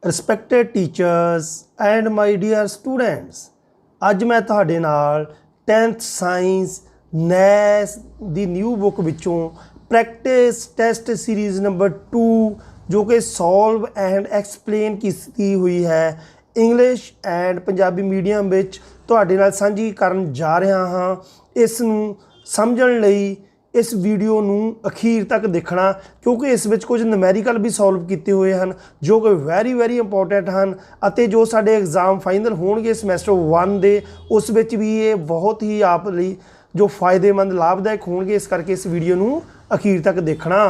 Respected teachers and my dear students, ਅੱਜ ਮੈਂ ਤੁਹਾਡੇ ਨਾਲ 10th ਸਾਇੰਸ ਨੈਸ ਦੀ ਨਿਊ ਬੁੱਕ ਵਿੱਚੋਂ ਪ੍ਰੈਕਟਿਸ ਟੈਸਟ ਸੀਰੀਜ਼ ਨੰਬਰ 2 ਜੋ ਕਿ ਸੋਲਵ ਐਂਡ ਐਕਸਪਲੇਨ ਕੀਤੀ ਹੋਈ ਹੈ ਇੰਗਲਿਸ਼ ਐਂਡ ਪੰਜਾਬੀ ਮੀਡੀਅਮ ਵਿੱਚ ਤੁਹਾਡੇ ਨਾਲ ਸਾਂਝੀ ਕਰਨ ਜਾ ਰਿਹਾ ਹਾਂ। ਇਸ ਨੂੰ ਸਮਝਣ ਲਈ इस वीडियो नूं अखीर तक देखना क्योंकि इस विच कुछ न्यूमेरिकल भी सॉल्व किए हुए हैं जो कि वेरी इंपोर्टेंट हैं और जो साडे एग्जाम फाइनल होणगे समैस्टर 1 दे उस विच भी ये बहुत ही आप लई जो फायदेमंद लाभदायक होणगे। इस करके इस वीडियो नूं अखीर तक देखना।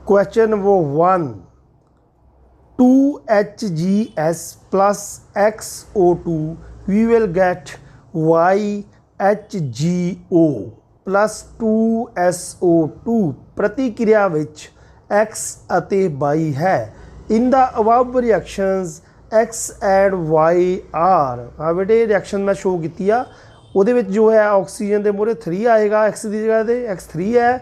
Question number 1, 2HGS plus XO2 we will get YHGO plus 2SO2 प्रतिक्रिया विच X अते Y है। In the above reactions X and Y are बेटे रिएक्शन मैं शो की वो जो है ऑक्सीजन के मोहरे 3 आएगा X की जगह पर X 3 है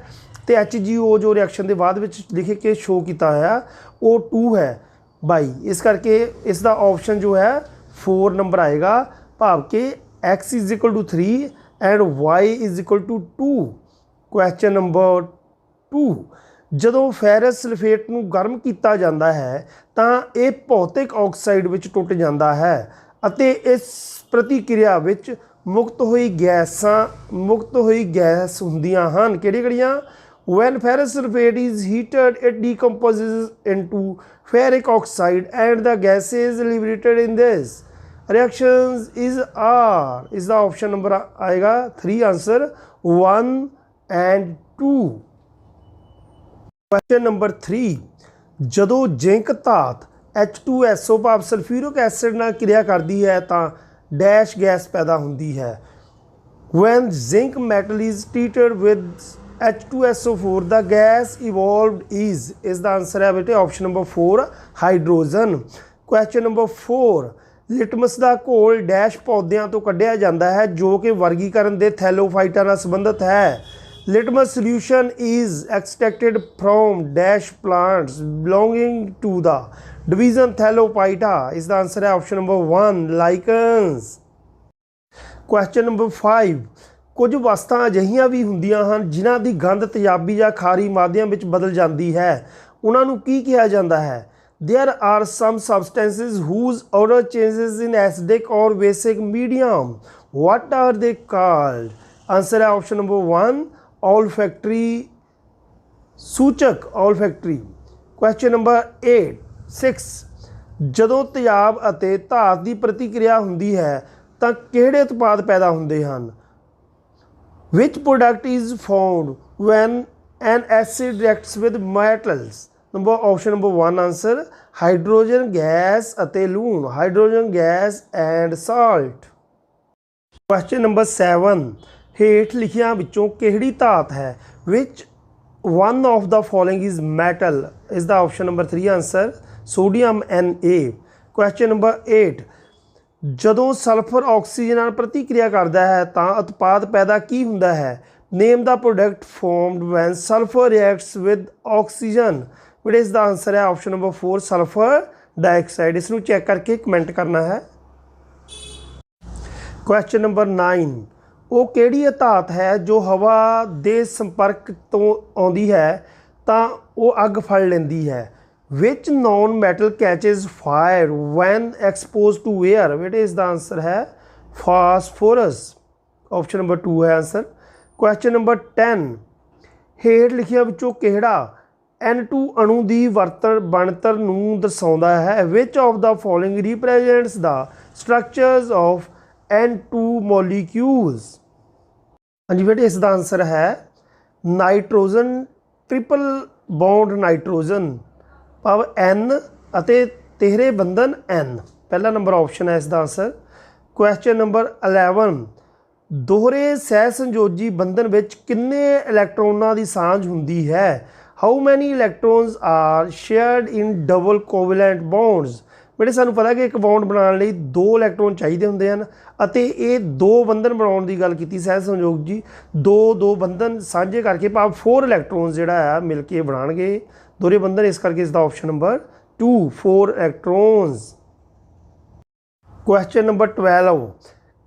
तो HGO जो रिएक्शन के बाद लिख के शो किया है वो 2 है बाई। इस करके इसका ऑप्शन जो है 4 नंबर आएगा भाव के X is equal to 3 and Y is equal to 2। Question number 2, जदों फेरस सल्फेट नूं गर्म किया जाता है तो यह भौतिक ऑक्साइड विच टुट जाता है अते इस प्रतिक्रिया विच मुक्त हुई गैस हुंदियां हन किहड़ियां? When ferrous sulfate is heated, it decomposes into ferric oxide and the gases liberated in this reactions is R। इसका ऑप्शन नंबर आएगा 3 आंसर 1 and 2। क्वेश्चन नंबर 3, जदों जिंक धात H2SO भाव सल्फ्यूरिक एसिड नाल क्रिया करती है तो डैश गैस पैदा होती है। When zinc metal is treated with H2SO4 the gas evolved is। इसका आंसर है बेटे option number 4 hydrogen. Question number 4, litmus का घोल डैश पौद्यां तो कढ़िया जाता है जो कि वर्गीकरण के थैलोफाइटा नाल संबंधित है। Litmus solution is extracted from dash plants belonging to the division thallophyta. इसका आंसर है option number 1 lichens. Question number 5, कुछ वस्तां अजिहियां भी हुंदियां हन जिन्हां दी गंध तेजाबी या खारी मादियां विच बदल जाती है, उन्हां नूं की कहा जाता है? There are some substances whose odor changes in acidic or basic medium. What are they called? Answer है option number 1 olfactory सूचक olfactory। Question number 6, ਜਦੋਂ तेजाब ਅਤੇ ਧਾਤ ਦੀ ਪ੍ਰਤੀਕਿਰਿया ਹੁੰਦੀ ਹੈ ਤਾਂ ਕਿਹੜੇ ਉਤਪਾਦ ਪੈਦਾ ਹੁੰਦੇ ਹਨ? Which product is found when an acid reacts with metals? Option number 1 answer hydrogen gas अते लूण, hydrogen gas and salt. Question number 7, हेठ लिखियां विचों किहड़ी धात है which one of the following is metal? इसका option number 3 answer sodium Na। Question number 8, जदों सल्फर ऑक्सीजन नाल प्रतिक्रिया करता है तो उत्पाद पैदा की हुंदा है? Name the product formed when sulphur reacts with oxygen. बेटे इसका आंसर है ऑप्शन नंबर 4 सल्फर डाइऑक्साइड। इसनूं चेक करके कमेंट करना है। क्वेश्चन नंबर 9, वो किहड़ी धात है जो हवा के संपर्क तो आउंदी है तो वो अग फड़ लैंदी है? Which non metal catches fire when expose to air? बेटे इसका आंसर है फास्फोरस। ऑप्शन नंबर 2 है आंसर। क्वेश्चन नंबर 10, हेठ लिखिया विचों किहड़ा N2 अणु की बनतर नूं दर्शाउंदा है? Which of the following represents the structures of N2 molecules? हाँ जी बेटे इसका आंसर है नाइट्रोजन ट्रिपल बॉन्ड नाइट्रोजन भाव N अते तिहरे बंधन N। पहला नंबर ऑप्शन है इसका आंसर। क्वेश्चन नंबर 11, दोहरे सहसंयोजी बंधन विच किन्ने इलैक्ट्रॉनां की सांझ हुंदी है? How many electrons are shared in double covalent bonds? बेटे सानूं पता कि एक बॉन्ड बनाने लई 2 इलैक्ट्रॉन चाहिए होंदे हन अते ये 2 बंधन बनाउण दी गल कीती सहसंयोग जी। दो बंधन साझे करके भाव 4 इलैक्ट्रॉन्स जिहड़ा है मिल के बनाणगे दोहरे बंधन। इस करके इसका option number 2 4 electrons. Question number 12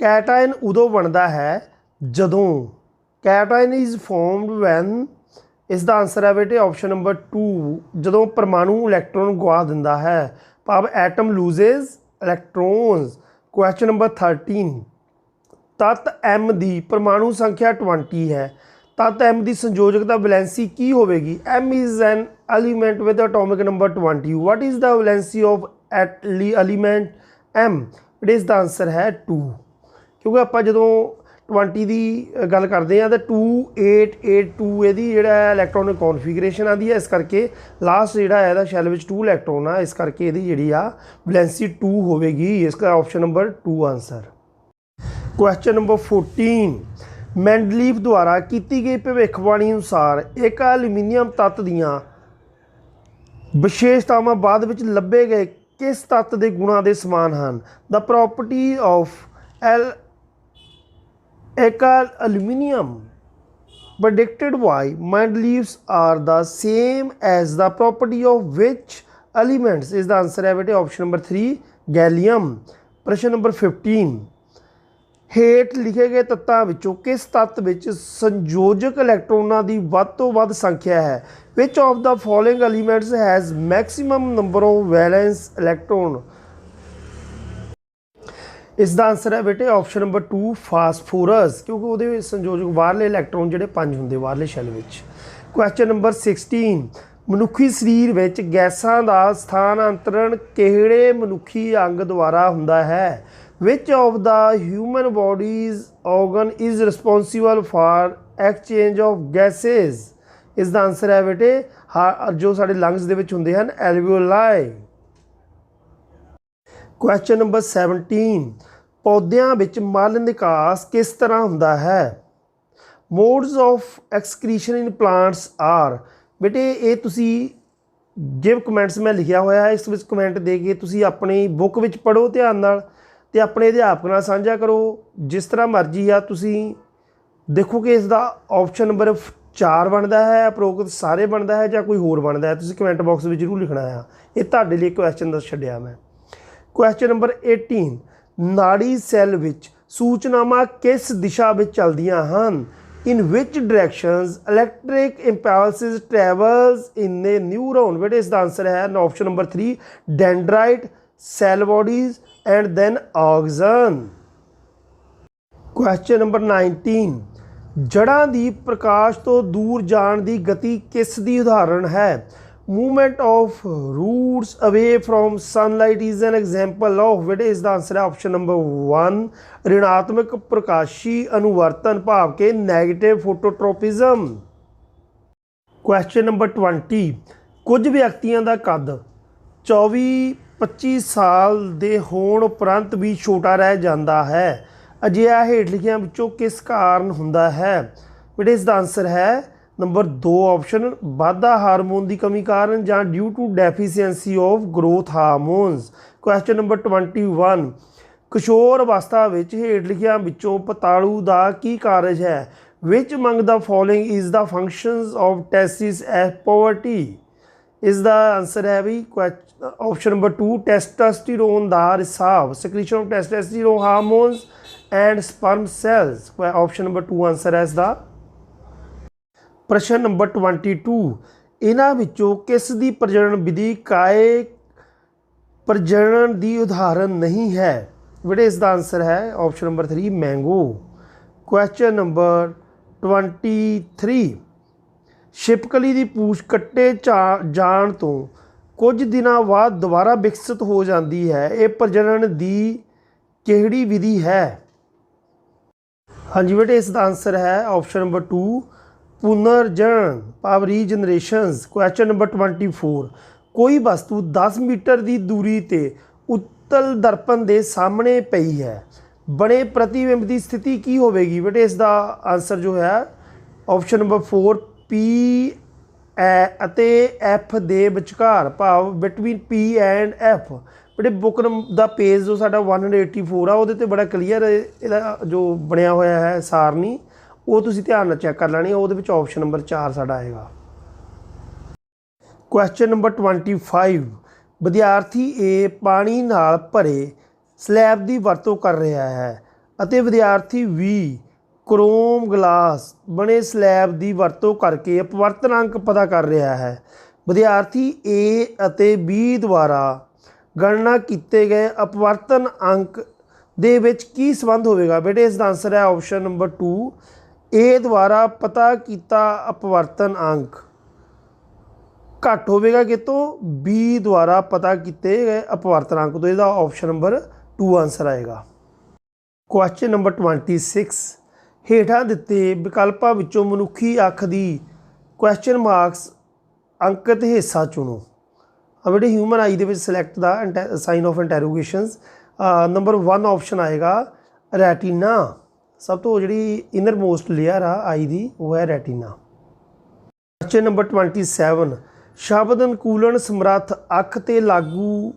cation उदों बनता है जदों कैटायन इज़ फॉर्मड वैन इसका आंसर है बेटे ऑप्शन नंबर 2 जदों परमाणु इलैक्ट्रॉन गवा दिंदा है भाव एटम लूजेज इलैक्ट्रॉन्स। क्वेश्चन नंबर 13 तत्त एम की परमाणु संख्या 20 है तत्त एम की संयोजकता वैलेंसी की होगी। M is an element with atomic number 20 what is the valency of element M. इसका आंसर है 2 क्योंकि आप जो 20 की गल करते हैं तो 2882 ये जोड़ा इलैक्ट्रॉनिक कॉन्फिगरेशन आती है इस करके लास्ट जोड़ा शैल में 2 इलैक्ट्रॉन आ इस करके ये जी वैलेंसी 2 होगी। इसका option number 2 answer. Question number 14 Mendeleev द्वारा की गई भविष्यवाणी अनुसार एक एल्यूमीनियम तत्त दियाँ विशेषतावां बाद विच लभे गए किस तत्त के गुणां के समान हैं। The property of aluminium predicted by Mendeleev's are the same as the property of which elements। इसका आंसर है बेटे ऑप्शन नंबर 3 गैलियम। प्रश्न नंबर 15 हेठ लिखे गए तत्तां विचों किस तत्त विच संयोजक इलैक्ट्रॉनां की वध तो वध संख्या है। Which of the following elements has maximum number of valence electron. इसका आंसर है बेटे ऑप्शन नंबर 2 फास्फोरस क्योंकि वो संयोजक बाहरले इलैक्ट्रॉन जोड़े 5 होंगे बाहरले शैल में। क्वेश्चन नंबर 16 मनुखी शरीर में गैसां का स्थानांतरण किहड़े मनुखी अंग द्वारा होंदा है। Which of the human bodies organ is responsible for exchange of gases. इसका आंसर है बेटे जो साडे लंग्स दे विच हुंदे हन एल्वियोलाई। क्वेश्चन नंबर 17 पौद्यां विच मल निकास किस तरह हुंदा है। Modes of excretion in plants are. बेटे ये तुसी गिव कमेंट्स मैं लिखा होया है इस विच कमेंट दे के तुसी अपनी बुक विच पढ़ो ध्यान नाल ते अपने अध्यापक नाल साझा करो जिस तरह मर्जी आ तुसी देखो कि इसका ऑप्शन नंबर 4 बनता है उपरोक्त सारे बनता है या कोई होर बनता है तुसी कमेंट बॉक्स में जरूर लिखना है। ये तुहाडे लिए क्वेश्चन दस छड्डिया मैं। क्वेश्चन नंबर 18 नाड़ी सैल विच सूचनावां किस दिशा में चलदियां हन। In which directions electric impulses travels in a neuron. बेटे इसका आंसर है option number 3 dendrite cell bodies and then axon. Question number 19 जड़ां दी प्रकाश तो दूर जाण दी गति किस दी उदाहरण है। Movement of roots away from sunlight is an example of. बेटे इसका आंसर है ऑप्शन नंबर 1 ऋणात्मक प्रकाशी अनुवर्तन भाव के नैगेटिव फोटोट्रोपिज्म। क्वेश्चन नंबर 20 कुछ व्यक्तियों का कद 24-25 साल के होण उपरंत भी छोटा रह जाता है। अजिहा हेठ लिखियां विचों किस कारण हुंदा है। बेटे इसका आंसर है नंबर 2 ऑप्शन वाधा हारमोन की कमी कारण या due to deficiency of growth hormones. Question number 21 किशोर अवस्था विच हेठ लिखियां विचों पतालू का की कारज है। Which among the following is the functions of testis at puberty. इसका आंसर है भी ऑप्शन नंबर 2 टेस्टोस्टेरोन का रिसाव secretion of testosterone hormones and sperm cells. Option number 2 answer है इसका। प्रश्न नंबर 22 इन्हां विचों किस दी प्रजनन विधि कायक प्रजनन की उदाहरण नहीं है। बेटे इसका आंसर है option number 3 mango. Question number 23 छिपकली की पूछ कट्टे जाण तो कुछ दिनों बाद दोबारा विकसित हो जाती है। ये प्रजनन की किहड़ी विधि है। हाँ जी बेटे इसका आंसर है ऑप्शन नंबर 2 पुनर्जनन भाव रीजनरेशंस। क्वेश्चन नंबर 24 कोई वस्तु 10 मीटर की दूरी ते उत्तल दर्पण के सामने पई है बने प्रतिबिंब की स्थिति की होगी। बेटे इसका आंसर जो है ऑप्शन नंबर 4 पी एफ के विचकार भाव बिटवीन पी एंड एफ। बेटे बुक का पेज जो साडा 184 आ वो बड़ा क्लीयर जो बनया होया है सारनी वो तुसीं ध्यान नाल चैक कर लैनी। वो ऑप्शन नंबर 4 साडा आएगा। क्वेश्चन नंबर 25 ਵਿਦਿਆਰਥੀ ਏ ਪਾਣੀ ਨਾਲ ਭਰੇ ਸਲੈਬ ਦੀ ਵਰਤੋਂ ਕਰ ਰਿਹਾ ਹੈ ਅਤੇ ਵਿਦਿਆਰਥੀ ਵੀ ਕ੍ਰੋਮ ਗਲਾਸ ਬਣੇ ਸਲੈਬ ਦੀ ਵਰਤੋਂ ਕਰਕੇ ਅਪਵਰਤਨ ਅੰਕ ਪਤਾ ਕਰ ਰਿਹਾ ਹੈ। ਵਿਦਿਆਰਥੀ ਏ ਅਤੇ ਬੀ ਦੁਆਰਾ ਗਣਨਾ ਕੀਤੇ ਗਏ ਅਪਵਰਤਨ ਅੰਕ ਦੇ ਵਿੱਚ ਕੀ ਸੰਬੰਧ ਹੋਵੇਗਾ? ਬੇਟੇ ਇਸ ਦਾ ਆਨਸਰ ਹੈ ਆਪਸ਼ਨ ਨੰਬਰ 2, ਏ ਦੁਆਰਾ ਪਤਾ ਕੀਤਾ ਅਪਵਰਤਨ ਅੰਕ ਘੱਟ ਹੋਵੇਗਾ ਕਿਤੋਂ? ਬੀ ਦੁਆਰਾ ਪਤਾ ਕੀਤੇ ਗਏ ਅਪਵਰਤਨ ਅੰਕ ਤੋਂ। ਇਹਦਾ ਆਪਸ਼ਨ ਨੰਬਰ 2 ਆਨਸਰ ਆਏਗਾ। ਕੁਐਸਚਨ ਨੰਬਰ 26, ਹੇਠਾਂ ਦਿੱਤੇ ਵਿਕਲਪਾਂ ਵਿੱਚੋਂ ਮਨੁੱਖੀ ਅੱਖ ਦੀ ਕੁਐਸਚਨ ਮਾਰਕਸ ਅੰਕਿਤ ਹਿੱਸਾ ਚੁਣੋ। ਬੇਟੇ ਹਿਊਮਨ ਆਈ ਦੇ ਵਿੱਚ select the sign of interrogations. Number 1 option ਆਏਗਾ ਰੈਟੀਨਾ। ਸਭ ਤੋਂ ਜਿਹੜੀ ਇਨਰ ਮੋਸਟ ਲੇਅਰ ਆ ਆਈ ਦੀ ਉਹ ਹੈ ਰੈਟੀਨਾ। ਕੁਐਸਚਨ ਨੰਬਰ 27, ਸ਼ਬਦ ਅਨੁਕੂਲਨ ਸਮਰੱਥ ਅੱਖ 'ਤੇ ਲਾਗੂ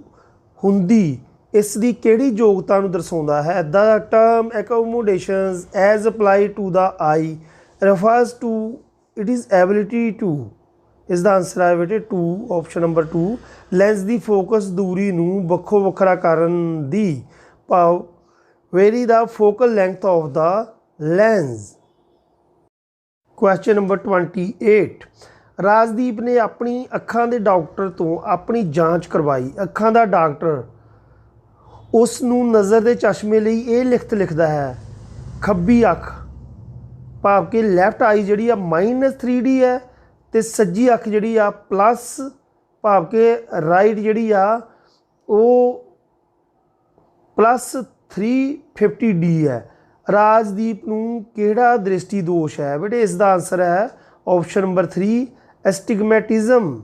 ਹੁੰਦੀ ਇਸ ਦੀ ਕਿਹੜੀ ਯੋਗਤਾ ਨੂੰ ਦਰਸਾਉਂਦਾ ਹੈ? The term accommodations as apply to the eye refers to it is ability to. ਇਸ ਦਾ ਆਨਸਰ ਹੈ ਬੇਟੇ 2, ਆਪਸ਼ਨ ਨੰਬਰ 2, ਲੈਂਸ ਦੀ ਫੋਕਸ ਦੂਰੀ ਨੂੰ ਵੱਖੋ ਵੱਖਰਾ ਕਰਨ ਦੀ, ਭਾਵ vary the focal length of the lens. Question number 28, Rajdeep ਨੇ ਆਪਣੀ ਅੱਖਾਂ ਦੇ ਡਾਕਟਰ ਤੋਂ ਆਪਣੀ ਜਾਂਚ ਕਰਵਾਈ। ਅੱਖਾਂ ਦਾ ਡਾਕਟਰ ਉਸ ਨੂੰ ਨਜ਼ਰ ਦੇ ਚਸ਼ਮੇ ਲਈ ਇਹ ਲਿਖਤ ਲਿਖਦਾ ਹੈ। ਖੱਬੀ ਅੱਖ ਭਾਵ ਕਿ ਲੈਫਟ ਆਈ ਜਿਹੜੀ ਆ -3D ਹੈ ਅਤੇ ਸੱਜੀ ਅੱਖ ਜਿਹੜੀ ਆ ਪਲੱਸ ਭਾਵ ਕਿ ਰਾਈਟ ਜਿਹੜੀ ਆ ਉਹ +350D ਹੈ। ਰਾਜਦੀਪ ਨੂੰ ਕਿਹੜਾ ਦ੍ਰਿਸ਼ਟੀ ਦੋਸ਼ ਹੈ? ਬੇਟੇ ਇਸ ਦਾ ਆਨਸਰ ਹੈ ਆਪਸ਼ਨ ਨੰਬਰ 3, ਐਸਟਿਗਮੈਟਿਜ਼ਮ।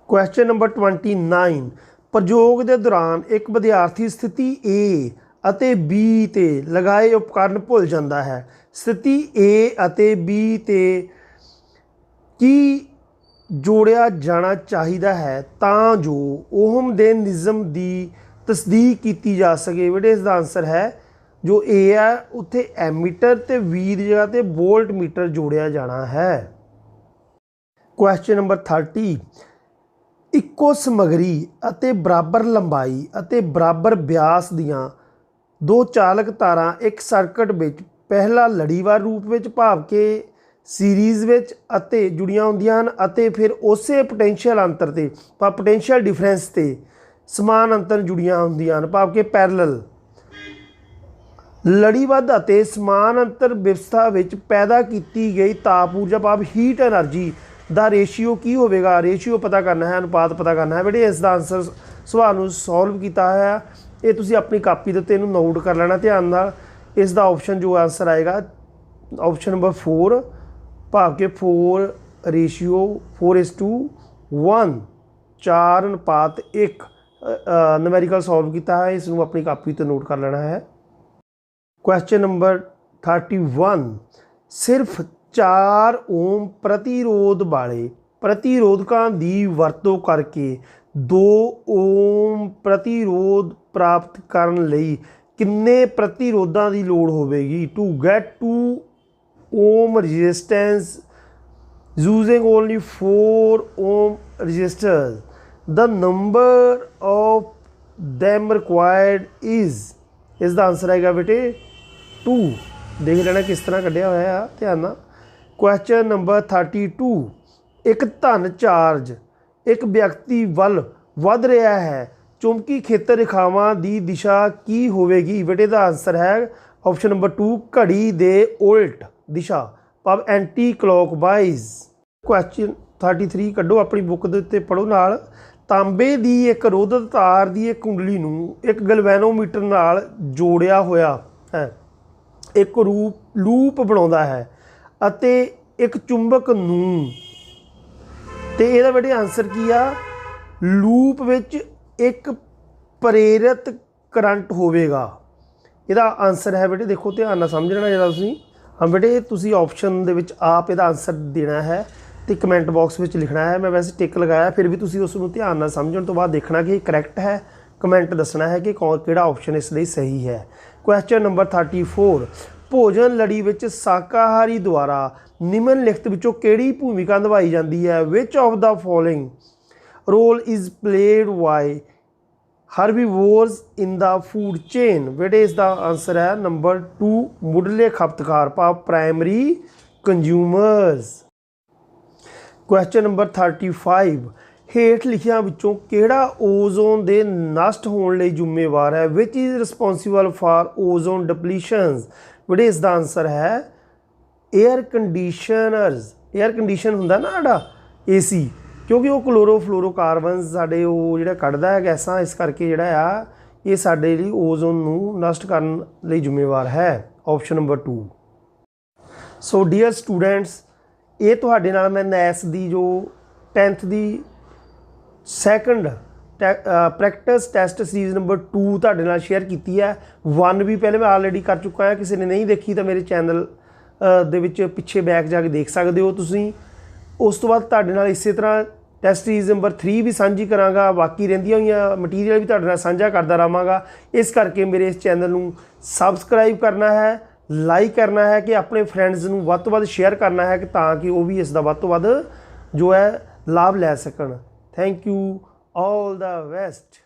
ਕੁਐਸਚਨ ਨੰਬਰ 29, ਪ੍ਰਯੋਗ ਦੇ ਦੌਰਾਨ ਇੱਕ ਵਿਦਿਆਰਥੀ ਸਥਿਤੀ ਏ ਅਤੇ ਬੀ 'ਤੇ ਲਗਾਏ ਉਪਕਰਨ ਭੁੱਲ ਜਾਂਦਾ ਹੈ। ਸਥਿਤੀ ਏ ਅਤੇ ਬੀ 'ਤੇ ਕੀ ਜੋੜਿਆ ਜਾਣਾ ਚਾਹੀਦਾ ਹੈ ਤਾਂ ਜੋ ਓਹਮ ਦੇ ਨਿਯਮ ਦੀ ਤਸਦੀਕ ਕੀਤੀ ਜਾ ਸਕੇ? ਬੇਟੇ ਇਸ ਦਾ ਆਨਸਰ ਹੈ ਜੋ ਏ ਹੈ ਉੱਥੇ ਐਮੀਟਰ ਅਤੇ ਬੀ ਦੀ ਜਗ੍ਹਾ 'ਤੇ ਵੋਲਟ ਮੀਟਰ ਜੋੜਿਆ ਜਾਣਾ ਹੈ। ਕੁਐਸਚਨ ਨੰਬਰ 30, ਇੱਕੋ ਸਮੱਗਰੀ ਅਤੇ ਬਰਾਬਰ ਲੰਬਾਈ ਅਤੇ ਬਰਾਬਰ ਵਿਆਸ ਦੀਆਂ ਦੋ ਚਾਲਕ ਤਾਰਾਂ ਇੱਕ ਸਰਕਟ ਵਿੱਚ ਪਹਿਲਾ ਲੜੀਵਾਰ ਰੂਪ ਵਿੱਚ ਭਾਵ ਕਿ ਸੀਰੀਜ਼ ਵਿੱਚ ਅਤੇ ਜੁੜੀਆਂ ਹੁੰਦੀਆਂ ਹਨ ਅਤੇ ਫਿਰ ਉਸੇ ਪੋਟੈਂਸ਼ੀਅਲ ਅੰਤਰ 'ਤੇ ਪੋਟੈਂਸ਼ੀਅਲ ਡਿਫਰੈਂਸ 'ਤੇ ਸਮਾਨ ਅੰਤਰ ਜੁੜੀਆਂ ਹੁੰਦੀਆਂ ਹਨ ਭਾਵ ਕਿ ਪੈਰਲਲ। ਲੜੀਬੱਧ ਅਤੇ ਸਮਾਨ ਅੰਤਰ ਵਿਵਸਥਾ ਵਿੱਚ ਪੈਦਾ ਕੀਤੀ ਗਈ ਤਾਪ ਊਰਜਾ ਭਾਵ ਹੀਟ ਐਨਰਜੀ ਦਾ ਰੇਸ਼ੀਓ ਕੀ ਹੋਵੇਗਾ? ਰੇਸ਼ੀਓ ਪਤਾ ਕਰਨਾ ਹੈ, ਅਨੁਪਾਤ ਪਤਾ ਕਰਨਾ ਹੈ। ਬੇਟੇ ਇਸ ਦਾ ਆਨਸਰ ਸਵਾਲ ਨੂੰ ਸੋਲਵ ਕੀਤਾ ਹੋਇਆ ਇਹ ਤੁਸੀਂ ਆਪਣੀ ਕਾਪੀ ਦੇ ਉੱਤੇ ਇਹਨੂੰ ਨੋਟ ਕਰ ਲੈਣਾ ਧਿਆਨ ਨਾਲ। ਇਸ ਦਾ ਆਪਸ਼ਨ ਜੋ ਆਨਸਰ ਆਏਗਾ ਆਪਸ਼ਨ ਨੰਬਰ 4 ਭਾਵ ਕਿ 4 ਰੇਸ਼ੀਓ 4:1 4:1 ਨੂਮੈਰੀਕਲ ਸੋਲਵ ਕੀਤਾ ਹੈ। ਇਸ ਨੂੰ ਆਪਣੀ ਕਾਪੀ 'ਤੇ ਨੋਟ ਕਰ ਲੈਣਾ ਹੈ। ਕੁਐਸਚਨ ਨੰਬਰ 31, ਸਿਰਫ 4 ਓਮ ਪ੍ਰਤੀਰੋਧ ਵਾਲੇ ਪ੍ਰਤੀਰੋਧਕਾਂ ਦੀ ਵਰਤੋਂ ਕਰਕੇ 2 ਓਮ ਪ੍ਰਤੀਰੋਧ ਪ੍ਰਾਪਤ ਕਰਨ ਲਈ ਕਿੰਨੇ ਪ੍ਰਤੀਰੋਧਾਂ ਦੀ ਲੋੜ ਹੋਵੇਗੀ? To get 2 ohm resistance using only 4 ohm resistors, the number of them required is, ਇਸ ਦਾ ਆਨਸਰ ਆਏਗਾ ਬੇਟੇ 2। ਦੇਖ ਲੈਣਾ ਕਿਸ ਤਰ੍ਹਾਂ ਕੱਢਿਆ ਹੋਇਆ ਆ ਧਿਆਨ ਨਾਲ। ਕੁਐਸਚਨ ਨੰਬਰ 32, ਇੱਕ ਧਨ ਚਾਰਜ ਇੱਕ ਵਿਅਕਤੀ ਵੱਲ ਵੱਧ ਰਿਹਾ ਹੈ, ਚੁੰਬਕੀ ਖੇਤਰ ਰੇਖਾਵਾਂ ਦੀ ਦਿਸ਼ਾ ਕੀ ਹੋਵੇਗੀ? ਬੇਟੇ ਦਾ ਆਨਸਰ ਹੈ ਆਪਸ਼ਨ ਨੰਬਰ 2 ਘੜੀ ਦੇ ਉਲਟ ਦਿਸ਼ਾ ਭਾਵ ਐਂਟੀ ਕਲੋਕਵਾਈਜ਼। ਕੁਐਸਚਨ 33 ਕੱਢੋ ਆਪਣੀ ਬੁੱਕ ਦੇ ਉੱਤੇ ਪੜ੍ਹੋ ਨਾਲ। ਤਾਂਬੇ ਦੀ ਇੱਕ ਰੋਧਕ ਤਾਰ ਦੀ ਇੱਕ ਕੁੰਡਲੀ ਨੂੰ ਇੱਕ ਗਲਵੈਨੋਮੀਟਰ ਨਾਲ ਜੋੜਿਆ ਹੋਇਆ ਹੈ, ਇੱਕ ਲੂਪ ਬਣਾਉਂਦਾ ਹੈ ਅਤੇ ਇੱਕ ਚੁੰਬਕ ਨੂੰ, ਤੇ ਇਹਦਾ ਬੇਟੇ ਆਨਸਰ ਕੀ ਆ? ਲੂਪ ਵਿੱਚ ਇੱਕ ਪ੍ਰੇਰਿਤ ਕਰੰਟ ਹੋਵੇਗਾ। ਇਹਦਾ ਆਨਸਰ ਹੈ ਬੇਟੇ ਦੇਖੋ ਧਿਆਨ ਨਾਲ ਸਮਝਣਾ ਜਿਹੜਾ ਤੁਸੀਂ। ਹਾਂ ਬੇਟੇ ਤੁਸੀਂ ਆਪਸ਼ਨ ਦੇ ਵਿੱਚ ਆਪ ਇਹਦਾ ਆਨਸਰ ਦੇਣਾ ਹੈ ਅਤੇ ਕਮੈਂਟ ਬਾਕਸ ਵਿੱਚ ਲਿਖਣਾ ਹੈ। ਮੈਂ ਵੈਸੇ ਟਿਕ ਲਗਾਇਆ ਫਿਰ ਵੀ ਤੁਸੀਂ ਉਸ ਨੂੰ ਧਿਆਨ ਨਾਲ ਸਮਝਣ ਤੋਂ ਬਾਅਦ ਦੇਖਣਾ ਕਿ ਇਹ ਕਰੈਕਟ ਹੈ, ਕਮੈਂਟ ਦੱਸਣਾ ਹੈ ਕਿ ਕਿਹੜਾ ਆਪਸ਼ਨ ਇਸ ਲਈ ਸਹੀ ਹੈ। ਕੁਐਸਚਨ ਨੰਬਰ 34, ਭੋਜਨ ਲੜੀ ਵਿੱਚ ਸ਼ਾਕਾਹਾਰੀ ਦੁਆਰਾ ਨਿਮਨਲਿਖਤ ਵਿੱਚੋਂ ਕਿਹੜੀ ਭੂਮਿਕਾ ਨਿਭਾਈ ਜਾਂਦੀ ਹੈ? Which of the following role is played by herbivores in the food chain? What is the answer ਹੈ ਨੰਬਰ 2 ਮੁੱਢਲੇ ਖਪਤਕਾਰ ਭਾਵ ਪ੍ਰਾਇਮਰੀ ਕੰਜ਼ਿਊਮਰਸ। ਕੁਐਸਚਨ ਨੰਬਰ 35 ਹੇਠ ਲਿਖਿਆਂ ਵਿੱਚੋਂ ਕਿਹੜਾ ਓਜ਼ੋਨ ਦੇ ਨਸ਼ਟ ਹੋਣ ਲਈ ਜ਼ਿੰਮੇਵਾਰ ਹੈ? Which is responsible for ozone depletions? What is the answer ਹੈ 에ਅਰ ਕੰਡੀਸ਼ਨਰਸ। 에ਅਰ ਕੰਡੀਸ਼ਨ ਹੁੰਦਾ ਨਾ ਸਾਡਾ AC, ਕਿਉਂਕਿ ਉਹ ਕਲੋਰੋਫਲੋਰੋਕਾਰਬਨਸ ਸਾਡੇ ਉਹ ਜਿਹੜਾ ਕੱਢਦਾ ਹੈ ਗੈਸਾਂ, ਇਸ ਕਰਕੇ ਜਿਹੜਾ ਆ ਇਹ ਸਾਡੇ ਲਈ ਓਜ਼ੋਨ ਨੂੰ ਨਸ਼ਟ ਕਰਨ ਲਈ ਜ਼ਿੰਮੇਵਾਰ ਹੈ। Option number 2। So dear students, ਇਹ ਤੁਹਾਡੇ ਨਾਲ ਮੈਂ ਨੈਸ ਦੀ ਜੋ 10th ਦੀ second practice test series number 2 ਤੁਹਾਡੇ ਨਾਲ ਸ਼ੇਅਰ ਕੀਤੀ ਹੈ। 1 ਵੀ ਪਹਿਲੇ ਮੈਂ ਆਲਰੇਡੀ ਕਰ ਚੁੱਕਾ ਹਾਂ, ਕਿਸੇ ਨੇ ਨਹੀਂ ਦੇਖੀ ਤਾਂ ਮੇਰੇ ਚੈਨਲ ਦੇ ਵਿੱਚ ਪਿੱਛੇ ਬੈਕ ਜਾ ਕੇ ਦੇਖ ਸਕਦੇ ਹੋ ਤੁਸੀਂ। ਉਸ ਤੋਂ ਬਾਅਦ ਤੁਹਾਡੇ ਨਾਲ ਇਸੇ ਤਰ੍ਹਾਂ ਟੈਸਟ ਸੀਰੀਜ਼ ਨੰਬਰ 3 ਵੀ ਸਾਂਝੀ ਕਰਾਂਗਾ, ਬਾਕੀ ਰਹਿੰਦੀਆਂ ਹੋਈਆਂ ਮਟੀਰੀਅਲ ਵੀ ਤੁਹਾਡੇ ਨਾਲ ਸਾਂਝਾ ਕਰਦਾ ਰਹਾਂਗਾ। ਇਸ ਕਰਕੇ ਮੇਰੇ ਇਸ ਚੈਨਲ ਨੂੰ ਸਬਸਕ੍ਰਾਈਬ ਕਰਨਾ ਹੈ, ਲਾਈਕ ਕਰਨਾ ਹੈ ਕਿ ਆਪਣੇ ਫਰੈਂਡਸ ਨੂੰ ਵੱਧ ਤੋਂ ਵੱਧ ਸ਼ੇਅਰ ਕਰਨਾ ਹੈ ਕਿ ਤਾਂ ਕਿ ਉਹ ਵੀ ਇਸ ਦਾ ਵੱਧ ਤੋਂ ਵੱਧ ਜੋ ਹੈ ਲਾਭ ਲੈ ਸਕਣ। Thank you, all the best.